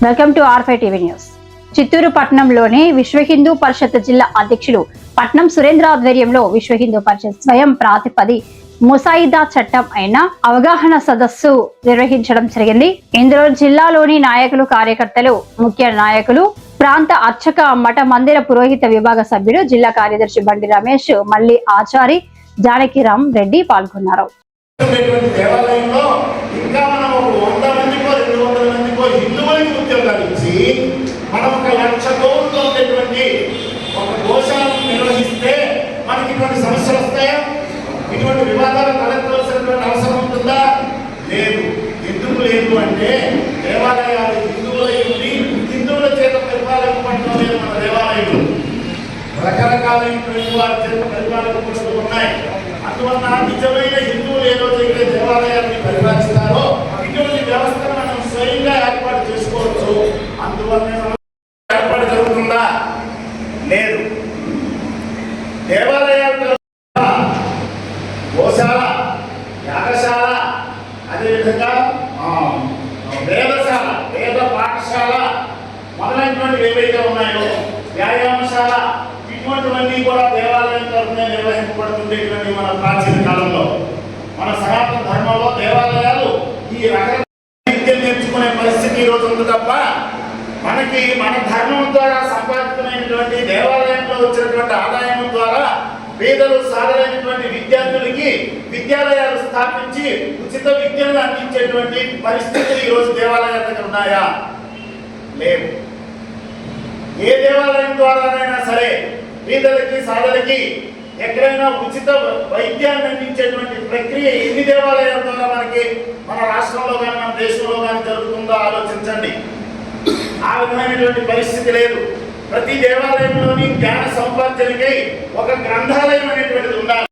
Welcome to R5 TV news. Chittoor పట్టణంలోని విశ్వ హిందూ పరిషత్ జిల్లా అధ్యక్షులు పట్నం సురేంద్ర ఆధ్వర్యంలో విశ్వ హిందూ పరిషత్ స్వయం ప్రాతిపది ముసాయిదా చట్టం అయిన అవగాహన సదస్సు నిర్వహించడం జరిగింది. ఇందులో జిల్లాలోని నాయకులు, కార్యకర్తలు, ముఖ్య నాయకులు, ప్రాంత అర్చక మఠ మందిర పురోహిత విభాగ సభ్యులు, జిల్లా కార్యదర్శి బండి రమేష్, మల్లి ఆచారి, జానకిరామ్ రెడ్డి పాల్గొన్నారు. మనం 1,00,000 కోట్లతో ఉండేటువంటి ఒక గోశాలను నిర్వహిస్తే మనకి ఇటువంటి సమస్యలు వస్తాయా? ఇటువంటి వివాదాలు తలెత్తవలసినటువంటి అవసరం ఉంటుందా? లేదు. ఎందుకు లేదు అంటే దేవాలయాలు హిందువులై ఉండి హిందువుల చేత పరిపాలింపబడటం లేదు. మన దేవాలయాలు రకరకాలైనటువంటి వారి చేత పరిపాలింపబడుతూ ఉన్నాయి. అందువల్ల నిజమైన హిందువులు ఏ రోజైతే దేవాలయాన్ని పరిపాలిస్తారో ఇటువంటి వ్యవస్థను మనం స్వయంగా ఏర్పాటు చేసుకోవచ్చు. అందువల్ల ఏర్పాటు జరుగుతుందా? లేదు. దేవాలయాలు గోశాల, యాగశాల, అదేవిధంగా వేదశాల, వేద పాఠశాల మొదలైనటువంటి ఏవైతే ఉన్నాయో, వ్యాయామశాల, ఇటువంటివన్నీ కూడా దేవాలయం తరఫున నిర్వహింపబడుతుండేటువంటి మన ప్రాచీన కాలంలో మన సనాతన ధర్మంలో దేవాలయాలు ఈ రకమైన విద్యను నేర్చుకునే పరిస్థితి ఈ రోజు ఉంది తప్ప మనకి మన ధర్మం ద్వారా సంపాదితమైనటువంటి దేవాలయంలో వచ్చినటువంటి ఆదాయం ద్వారా పేదలు సాధారణమైనటువంటి విద్యార్థులకి విద్యాలయాలు స్థాపించి ఉచిత విద్యను అందించేటువంటి పరిస్థితులు ఈరోజు దేవాలయాల దగ్గర ఉన్నాయా? లేవు. ఏ దేవాలయం ద్వారానైనా సరే పేదలకి సాధలకి ఎక్కడైనా ఉచిత వైద్యాన్ని అందించేటువంటి ప్రక్రియ ఎన్ని దేవాలయాల ద్వారా మనకి మన రాష్ట్రంలో కానీ మన దేశంలో కానీ జరుగుతుందో ఆలోచించండి. ఆ విధమైనటువంటి పరిస్థితి లేదు. ప్రతి దేవాలయంలోని జ్ఞాన సంపార్జనకై ఒక గ్రంథాలయం అనేటువంటిది ఉండాలి.